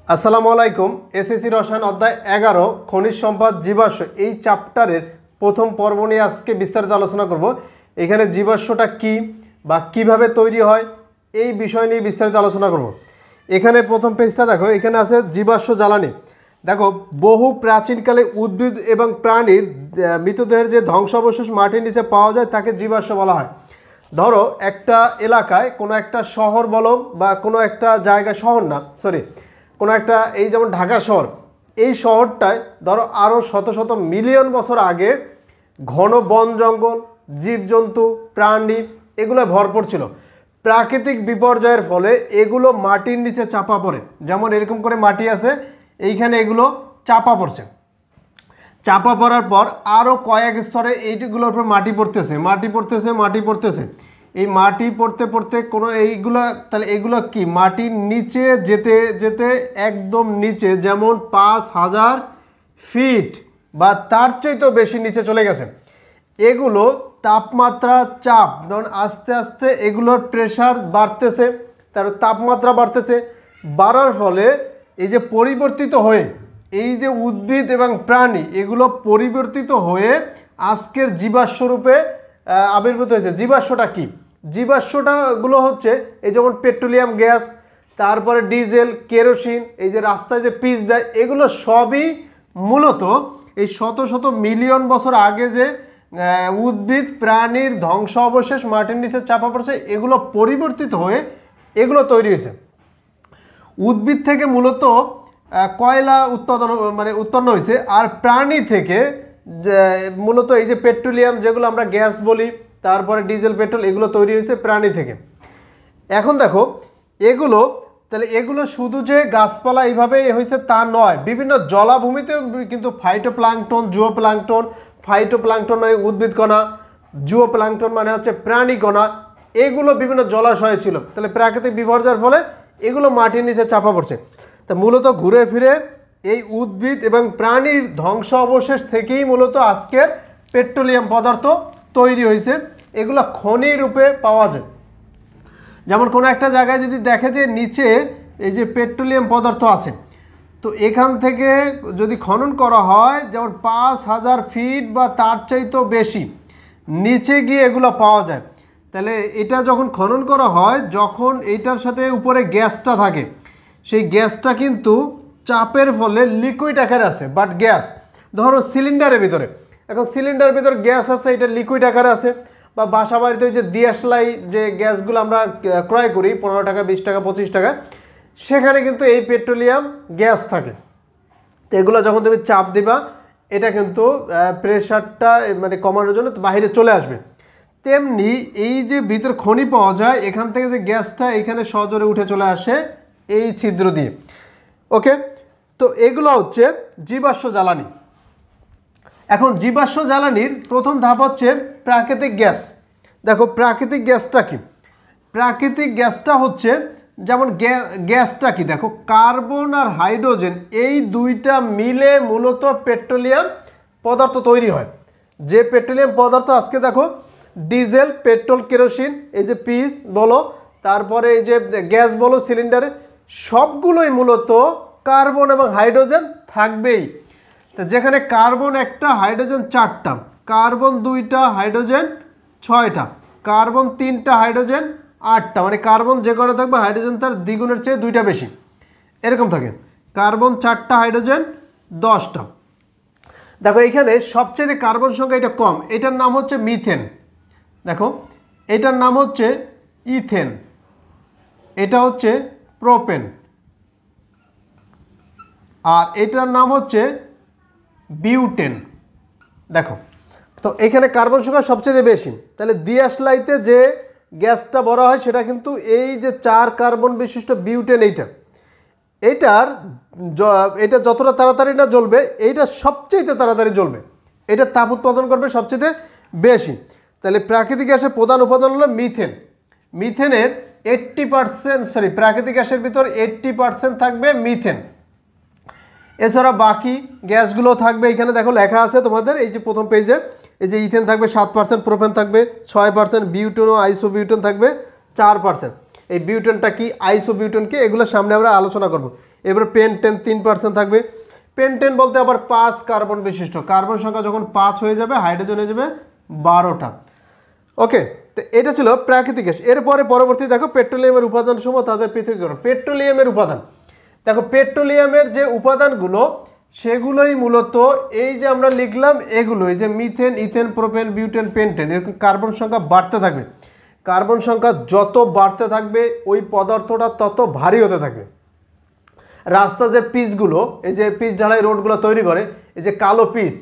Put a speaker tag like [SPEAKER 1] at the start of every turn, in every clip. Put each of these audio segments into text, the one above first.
[SPEAKER 1] আসসালামু আলাইকুম। এসএসসি রসায়ন অধ্যায় 11 খনিজ সম্পদ জীবাশ্ম এই চ্যাপ্টারের প্রথম পর্ব নিয়ে আজকে বিস্তারিত আলোচনা করব। এখানে জীবাশ্মটা কি বা কিভাবে তৈরি হয় এই বিষয় নিয়ে বিস্তারিত আলোচনা করব। এখানে প্রথম পেজটা দেখো, এখানে আছে জীবাশ্ম জ্বালানি। দেখো, বহু প্রাচীনকালে উদ্ভিদ এবং প্রাণীর মৃতদেহের যে ধ্বংসাবশেষ মাটির নিচে পাওয়া যায় তাকে জীবাশ্ম বলা হয়। ধরো একটা এলাকায় কোনো একটা শহর বলো বা কোনো একটা জায়গায়, শহর না সরি, কোনো একটা, এই যেমন ঢাকা শহর, এই শহরটায় ধরো আরও শত শত মিলিয়ন বছর আগে ঘন বন জঙ্গল, জীবজন্তু, প্রাণী এগুলো ভরপুর ছিল। প্রাকৃতিক বিপর্যয়ের ফলে এগুলো মাটির নিচে চাপা পড়ে। যেমন এরকম করে মাটি আছে, এইখানে এগুলো চাপা পড়ছে। চাপা পড়ার পর আরও কয়েক স্তরে এইগুলোর উপর মাটি পড়তেছে। এই মাটি পড়তে পড়তে কোনো এইগুলো, তাহলে এগুলো কি মাটির নিচে যেতে যেতে একদম নিচে, যেমন 5000 ফিট বা তার চাইতেও বেশি নিচে চলে গেছে। এগুলো তাপমাত্রা, চাপ, যেমন আস্তে আস্তে এগুলোর প্রেশার বাড়তেছে, তার তাপমাত্রা বাড়ার ফলে এই যে পরিবর্তিত হয়ে এই যে উদ্ভিদ এবং প্রাণী এগুলো পরিবর্তিত হয়ে আজকের জীবাশ্মরূপে আবির্ভূত হয়েছে। জীবাশ্মটা কি? জীবাশ্মটাগুলো হচ্ছে এই যেমন পেট্রোলিয়াম গ্যাস, তারপরে ডিজেল, কেরোসিন, এই যে রাস্তায় যে পিচ দেয়, এগুলো সবই মূলত এই শত শত মিলিয়ন বছর আগে যে উদ্ভিদ প্রাণীর ধ্বংস অবশেষ মাটির নিচে চাপা পড়ছে, এগুলো পরিবর্তিত হয়ে এগুলো তৈরি হয়েছে। উদ্ভিদ থেকে মূলত কয়লা উৎপন্ন হয়েছে, আর প্রাণী থেকে মূলত এই যে পেট্রোলিয়াম, যেগুলো আমরা গ্যাস বলি, তারপরে ডিজেল, পেট্রোল, এগুলো তৈরি হয়েছে প্রাণী থেকে। এখন দেখো এগুলো, তাহলে এগুলো শুধু যে গাছপালা এইভাবে হয়েছে তা নয়, বিভিন্ন জলাভূমিতে কিন্তু ফাইটোপ্লাঙ্কটন, জুওপ্লাঙ্কটন, ফাইটোপ্লাঙ্কটন মানে উদ্ভিদ কণা, জুওপ্লাঙ্কটন মানে হচ্ছে প্রাণী কণা, এগুলো বিভিন্ন জলাশয়ে ছিল। তাহলে প্রাকৃতিক বিপর্যয়ের ফলে এগুলো মাটির নিচে চাপা পড়ছে। তা মূলত ঘুরে ফিরে এই উদ্ভিদ এবং প্রাণীর ধ্বংস অবশেষ থেকেই মূলত আজকের পেট্রোলিয়াম পদার্থ তৈরি হয়েছে। এগুলো খনি রূপে পাওয়া যায়। যেমন কোনো একটা জায়গায় যদি দেখে যে নিচে এই যে পেট্রোলিয়াম পদার্থ আছে, তো এখান থেকে যদি খনন করা হয়, যেমন 5000 ফিট বা তার চাইতেও বেশি নিচে গিয়ে এগুলো পাওয়া যায়। তাহলে এটা যখন খনন করা হয়, যখন এটার সাথে উপরে গ্যাসটা থাকে, সেই গ্যাসটা কিন্তু চাপের ফলে লিকুইড আকারে আছে, বাট গ্যাস ধরো সিলিন্ডারের ভিতরে, এখন সিলিন্ডারের ভিতরে গ্যাস আছে, এটা লিকুইড আকারে আছে। বা বাসা বাড়িতে ওই যে দিয়াশলাই যে গ্যাসগুলো আমরা ক্রয় করি 15 টাকা, 20 টাকা, 25 টাকা, সেখানে কিন্তু এই পেট্রোলিয়াম গ্যাস থাকে। তো এগুলো যখন তুমি চাপ দিবা, এটা কিন্তু প্রেশারটা মানে কমানোর জন্য বাইরে চলে আসবে। তেমনি এই যে ভিতর খনি পাওয়া যায়, এখান থেকে যে গ্যাসটা এখানে সজোরে উঠে চলে আসে এই ছিদ্র দিয়ে। ওকে, তো এগুলো হচ্ছে জীবাশ্ম জ্বালানি। এখন জীবাশ্ম জ্বালানির প্রথম ধাপ হচ্ছে প্রাকৃতিক গ্যাস। দেখো প্রাকৃতিক গ্যাসটা কি? প্রাকৃতিক গ্যাসটা হচ্ছে, যেমন গ্যাসটা কি, দেখো কার্বন আর হাইড্রোজেন এই দুইটা মিলে মূলত পেট্রোলিয়াম পদার্থ তৈরি হয়। যে পেট্রোলিয়াম পদার্থ আজকে দেখো ডিজেল, পেট্রোল, কেরোসিন, এই যে পিচ বলো, তারপরে এই যে গ্যাস বলো সিলিন্ডারে, সবগুলোই মূলত কার্বন এবং হাইড্রোজেন থাকবেই। তা যেখানে কার্বন একটা, হাইড্রোজেন 4টা, কার্বন 2টা, হাইড্রোজেন 6টা, কার্বন 3টা, হাইড্রোজেন 8টা, মানে কার্বন যে কটা থাকবে হাইড্রোজেন তার দ্বিগুণের চেয়ে 2টা বেশি, এরকম থাকে। কার্বন 4টা, হাইড্রোজেন 10টা। দেখো এইখানে সবচেয়ে কার্বন সংখ্যা এটা কম, এটার নাম হচ্ছে মিথেন। দেখো এটার নাম হচ্ছে ইথেন, এটা হচ্ছে প্রোপেন, আর এটার নাম হচ্ছে বিউটেন। দেখো তো এখানে কার্বন সংখ্যা সবচেয়ে বেশি। তাহলে দিয়াশলাইতে যে গ্যাসটা বলা হয় সেটা কিন্তু এই যে 4 কার্বন বিশিষ্ট বিউটেন, এটা যতটা তাড়াতাড়ি না জ্বলবে, এইটা সবচেয়ে তাড়াতাড়ি জ্বলবে, এটা তাপ উৎপাদন করবে সবচেয়ে বেশি। তাহলে প্রাকৃতিক গ্যাসের প্রধান উপাদান হলো মিথেন। মিথেনের 80%, প্রাকৃতিক গ্যাসের ভিতর 80% থাকবে মিথেন। এছাড়া বাকি গ্যাসগুলো থাকবে, এখানে দেখো লেখা আছে তোমাদের এই যে প্রথম পেজে, এই যে ইথেন থাকবে 7%, প্রোপেন থাকবে 6%, বিউটেন ও আইসোবিউটেন থাকবে 4%। এই বিউটেনটা কি, আইসোবিউটেন কি, এগুলো সামনে আমরা আলোচনা করব। এবার পেন্টেন 3% থাকবে। পেন্টেন বলতে আবার 5 কার্বন বিশিষ্ট, কার্বন সংখ্যা যখন 5 হয়ে যাবে হাইড্রোজেন হয়ে যাবে 12টা। ওকে, তো এটা ছিল প্রাকৃতিক গ্যাস। এরপরে পরবর্তী দেখো পেট্রোলিয়ামের উপাদান সমূহ তাদের পৃথকীকরণ। পেট্রোলিয়ামের উপাদান, দেখো পেট্রোলিয়ামের যে উপাদানগুলো সেগুলোই মূলত এই যে আমরা লিখলাম এগুলো, এই যে methane, ethane, propane, butane, pentane, এরকম কার্বন সংখ্যা বাড়তে থাকবে। কার্বন সংখ্যা যত বাড়তে থাকবে ওই পদার্থটা তত ভারী হতে থাকবে। রাস্তা যে পিচগুলো, এই যে পিচ ঢালাই রোডগুলো তৈরি করে, এই যে কালো পিচ,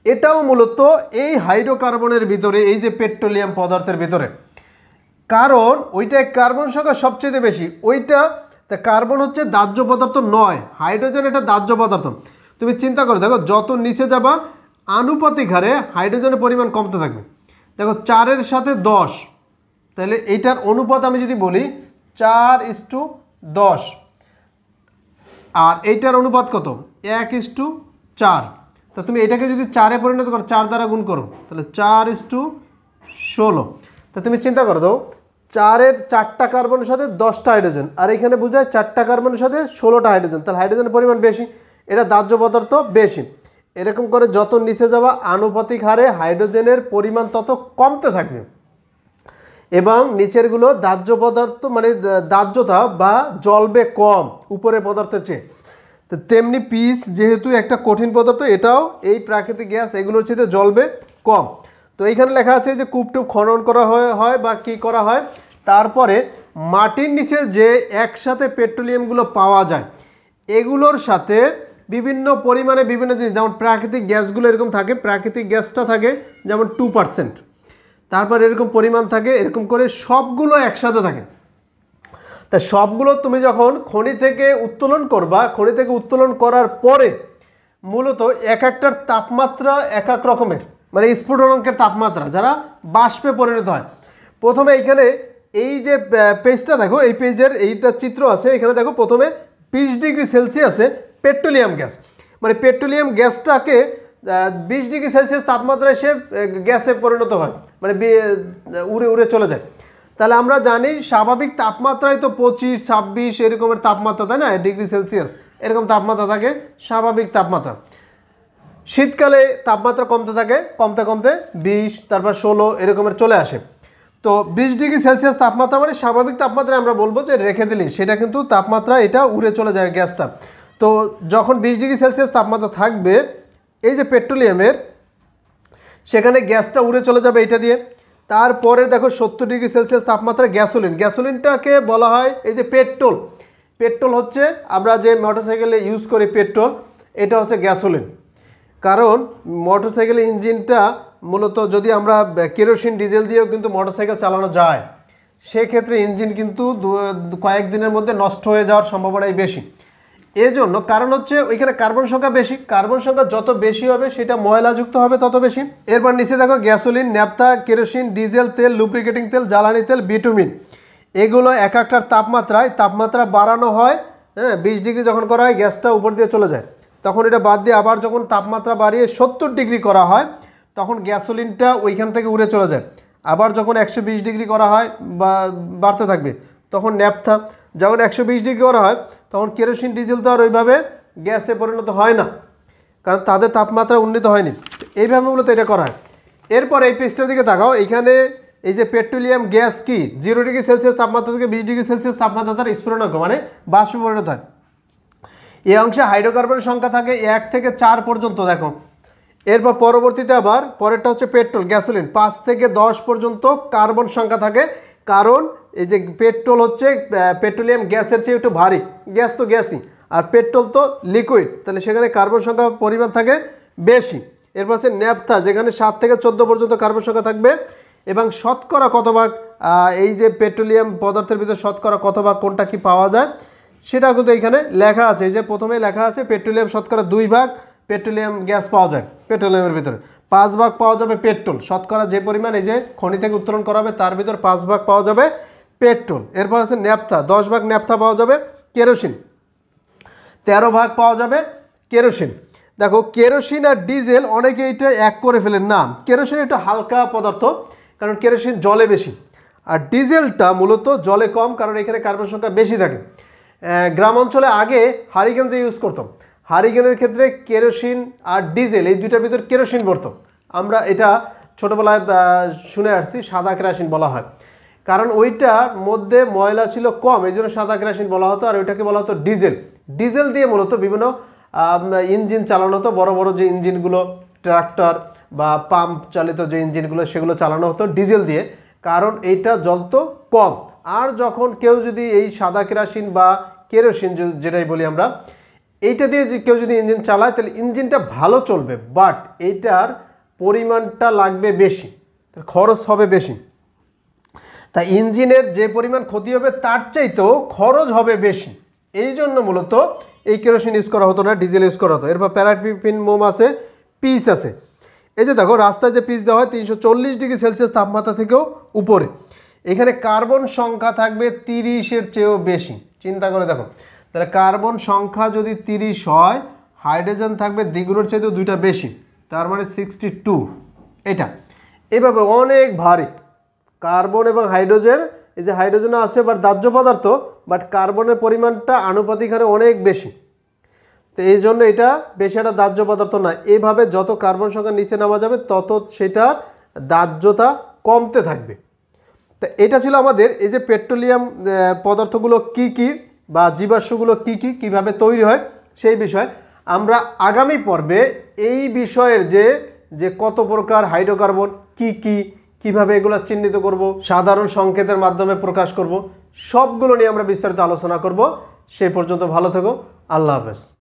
[SPEAKER 1] এটাও মূলত এই হাইড্রোকার্বনের ভিতরে, এই যে পেট্রোলিয়াম পদার্থের ভিতরে। কারণ ওইটায় কার্বন সংখ্যা সবচেয়ে বেশি, ওইটা কার্বন হচ্ছে দাহ্য পদার্থ নয়, হাইড্রোজেন এটা দাহ্য পদার্থ। তুমি চিন্তা করো, দেখো যত নিচে যাবা আনুপাতিক হারে হাইড্রোজেনের পরিমাণ কমতে থাকবে। দেখো 4-এর সাথে 10, তাহলে এইটার অনুপাত আমি যদি বলি 4:10, আর এইটার অনুপাত কত 1:4। তা তুমি এটাকে যদি 4-এ পরিণত করো, 4 দ্বারা গুণ করো, তাহলে 4:16। তা তুমি চিন্তা করো, তো 4-এর 4টা কার্বনের সাথে 10টা হাইড্রোজেন, আর এখানে বোঝায় 4টা কার্বনের সাথে 16টা হাইড্রোজেন, তাহলে হাইড্রোজেনের পরিমাণ বেশি, এটা দাহ্য পদার্থ বেশি। এরকম করে যত নিচে যাবা আনুপাতিক হারে হাইড্রোজেনের পরিমাণ তত কমতে থাকবে, এবং নিচেরগুলো দাহ্য পদার্থ মানে দাহ্যতা বা জ্বলবে কম উপরে পদার্থের চেয়ে। তো তেমনি পিচ যেহেতু একটা কঠিন পদার্থ, এটাও এই প্রাকৃতিক গ্যাস এগুলোর চেয়ে জ্বলবে কম। তো এইখানে লেখা আছে যে কূপটুপ খনন করা হয় বা কি করা হয়, তারপরে মাটির নিচে যে একসাথে পেট্রোলিয়ামগুলো পাওয়া যায় এগুলোর সাথে বিভিন্ন পরিমাণে বিভিন্ন জিনিস, যেমন প্রাকৃতিক গ্যাসগুলো এরকম থাকে, প্রাকৃতিক গ্যাসটা থাকে যেমন 2%, তারপর এরকম পরিমাণ থাকে, এরকম করে সবগুলো একসাথে থাকে। তা সবগুলো তুমি যখন খনি থেকে উত্তোলন করবা, খনি থেকে উত্তোলন করার পরে মূলত এক একটার তাপমাত্রা এক এক রকমের, মানে স্ফুটনাঙ্কের তাপমাত্রা যারা বাষ্পে পরিণত হয়। প্রথমে এইখানে এই যে পেজটা দেখো, এই পেজের এইটা চিত্র আছে, এখানে দেখো প্রথমে 20 ডিগ্রি সেলসিয়াসে পেট্রোলিয়াম গ্যাস, মানে পেট্রোলিয়াম গ্যাসটাকে 20 ডিগ্রি সেলসিয়াস তাপমাত্রায় সে গ্যাসে পরিণত হয়, মানে উড়ে উড়ে চলে যায়। তাহলে আমরা জানি স্বাভাবিক তাপমাত্রায় তো 25-26 এরকমের তাপমাত্রা, তাই না, ডিগ্রি সেলসিয়াস এরকম তাপমাত্রা থাকে স্বাভাবিক তাপমাত্রা। শীতকালে তাপমাত্রা কমতে থাকে, কমতে কমতে 20, তারপর 16 এরকমের চলে আসে। তো 20 ডিগ্রি সেলসিয়াস তাপমাত্রা মানে স্বাভাবিক তাপমাত্রা আমরা বলবো যে রেখে দিলি, সেটা কিন্তু তাপমাত্রা এটা উড়ে চলে যায় গ্যাসটা। তো যখন 20 ডিগ্রি সেলসিয়াস তাপমাত্রা থাকবে এই যে পেট্রোলিয়ামের, সেখানে গ্যাসটা উড়ে চলে যাবে এটা দিয়ে। তারপরে দেখো 70 ডিগ্রি সেলসিয়াস তাপমাত্রা গ্যাসোলিন, গ্যাসোলিনটাকে বলা হয় এই যে পেট্রোল। পেট্রোল হচ্ছে আমরা যে মোটরসাইকেলে ইউজ করি পেট্রোল, এটা হচ্ছে গ্যাসোলিন। কারণ মোটরসাইকেলের ইঞ্জিনটা মূলত যদি আমরা কেরোসিন ডিজেল দিয়েও কিন্তু মোটরসাইকেল চালানো যায়, সেক্ষেত্রে ইঞ্জিন কিন্তু কয়েকদিনের মধ্যে নষ্ট হয়ে যাওয়ার সম্ভাবনাই বেশি। এজন্য কারণ হচ্ছে ওইখানে কার্বন সংখ্যা বেশি, কার্বন সংখ্যা যত বেশি হবে সেটা ময়লাযুক্ত হবে তত বেশি। এরপর নিচে দেখো গ্যাসোলিন, ন্যাপথা, কেরোসিন, ডিজেল তেল, লুব্রিকেটিং তেল, জ্বালানি তেল, বিটুমিন, এগুলো এক একটার তাপমাত্রা বাড়ানো হয়। হ্যাঁ, 20 ডিগ্রি যখন করা হয় গ্যাসটা উপর দিয়ে চলে যায়, তখন এটা বাদ দিয়ে আবার যখন তাপমাত্রা বাড়িয়ে 70 ডিগ্রি করা হয় তখন গ্যাসোলিনটা ওইখান থেকে উড়ে চলে যায়। আবার যখন 120 ডিগ্রি করা হয় বা বাড়তে থাকবে তখন ন্যাপথা, যখন 120 ডিগ্রি করা হয় তখন কেরোসিন, ডিজেল তো আর ওইভাবে গ্যাসে পরিণত হয় না, কারণ তাদের তাপমাত্রা উন্নীত হয়নি। এইভাবে মূলত এটা করা হয়। এরপর এই পেজটার দিকে তাকাও, এইখানে এই যে পেট্রোলিয়াম গ্যাস কি 0 ডিগ্রি সেলসিয়াস তাপমাত্রা থেকে 20 ডিগ্রি সেলসিয়াস তাপমাত্রা তার স্ফুটনাঙ্ক মানে বাষ্পে পরিণত হয়। এই অংশে হাইড্রোকার্বনের সংখ্যা থাকে 1 থেকে 4 পর্যন্ত দেখো। এরপর পরবর্তীতে আবার পরেরটা হচ্ছে পেট্রোল, গ্যাসোলিন, 5 থেকে 10 পর্যন্ত কার্বন সংখ্যা থাকে। কারণ এই যে পেট্রোল হচ্ছে পেট্রোলিয়াম গ্যাসের চেয়ে একটু ভারী, গ্যাস তো গ্যাসই, আর পেট্রোল তো লিকুইড, তাহলে সেখানে কার্বন সংখ্যা পরিমাণ থাকে বেশি। এরপর হচ্ছে ন্যাপথা, যেখানে 7 থেকে 14 পর্যন্ত কার্বন সংখ্যা থাকবে। এবং শতকরা কত ভাগ এই যে পেট্রোলিয়াম পদার্থের ভিতরে শতকরা কত ভাগ কোনটা কি পাওয়া যায় সেটা কিন্তু এইখানে লেখা আছে। এই যে প্রথমে লেখা আছে পেট্রোলিয়াম শতকরা 2 ভাগ পেট্রোলিয়াম গ্যাস পাওয়া যায় পেট্রোলিয়ামের ভিতরে, 5 ভাগ পাওয়া যাবে পেট্রোল, শতকরা যে পরিমাণ এই যে খনি থেকে উত্তোলন করা হবে তার ভিতর 5 ভাগ পাওয়া যাবে পেট্রোল। এরপর আছে ন্যাপথা, 10 ভাগ ন্যাপথা পাওয়া যাবে। কেরোসিন 13 ভাগ পাওয়া যাবে কেরোসিন। দেখো কেরোসিন আর ডিজেল অনেকে এটা এক করে ফেলেন না, কেরোসিন একটু হালকা পদার্থ, কারণ কেরোসিন জলে বেশি, আর ডিজেলটা মূলত জলে কম, কারণ এখানে কার্বন সংখ্যা বেশি থাকে। গ্রাম অঞ্চলে আগে হারিকেন যে ইউজ করতাম, হারিকেনের ক্ষেত্রে কেরোসিন আর ডিজেল এই দুইটার ভিতর কেরোসিন পড়তো। আমরা এটা ছোটোবেলায় শুনে আসছি সাদা কেরোসিন বলা হয়, কারণ ওইটার মধ্যে ময়লা ছিল কম, এই জন্য সাদা কেরোসিন বলা হতো। আর ওইটাকে বলা হতো ডিজেল। ডিজেল দিয়ে মূলত বিভিন্ন ইঞ্জিন চালানো হতো, বড় বড় যে ইঞ্জিনগুলো ট্রাক্টর বা পাম্প চালিত যে ইঞ্জিনগুলো সেগুলো চালানো হতো ডিজেল দিয়ে, কারণ এইটা জ্বলতো কম। আর যখন কেউ যদি এই সাদা কেরোসিন বা কেরোসিন যেটাই বলি আমরা, এইটা দিয়ে কেউ যদি ইঞ্জিন চালায় তাহলে ইঞ্জিনটা ভালো চলবে, বাট এইটার পরিমাণটা লাগবে বেশি, খরচ হবে বেশি। তাই ইঞ্জিনের যে পরিমাণ ক্ষতি হবে তার চাইতেও খরচ হবে বেশি, এই জন্য মূলত এই কেরোসিন ইউজ করা হতো না, ডিজেল ইউজ করা হতো। এরপর প্যারাফিন মোম আছে, পিচ আছে। এই যে দেখো রাস্তায় যে পিচ দেওয়া হয় 340 ডিগ্রি সেলসিয়াস তাপমাত্রা থেকেও উপরে। এখানে কার্বন সংখ্যা থাকবে 30-এর চেয়েও বেশি। চিন্তা করে দেখো, তাহলে কার্বন সংখ্যা যদি 30 হয়, হাইড্রোজেন থাকবে দ্বিগুণের চাইতেও 2টা বেশি, তার মানে 62। এটা এভাবে অনেক ভারী কার্বন এবং হাইড্রোজেন। এই যে হাইড্রোজেন আছে বাট দাহ্য পদার্থ, বাট কার্বনের পরিমাণটা আনুপাতিক হারে অনেক বেশি, তো এই জন্য এটা বেশি একটা দাহ্য পদার্থ না। এইভাবে যত কার্বন সংখ্যা নিচে নামা যাবে তত সেটার দাহ্যতা কমতে থাকবে। তো এটা ছিল আমাদের এই যে পেট্রোলিয়াম পদার্থগুলো কি কি বা জীবাশ্মগুলো কি কি, কিভাবে তৈরি হয় সেই বিষয়। আমরা আগামী পর্বে এই বিষয়ের যে কত প্রকার হাইড্রোকার্বন কি কি, কিভাবে এগুলো চিহ্নিত করব, সাধারণ সংকেতের মাধ্যমে প্রকাশ করব, সবগুলো নিয়ে আমরা বিস্তারিত আলোচনা করব। সেই পর্যন্ত ভালো থেকো, আল্লাহ হাফেজ।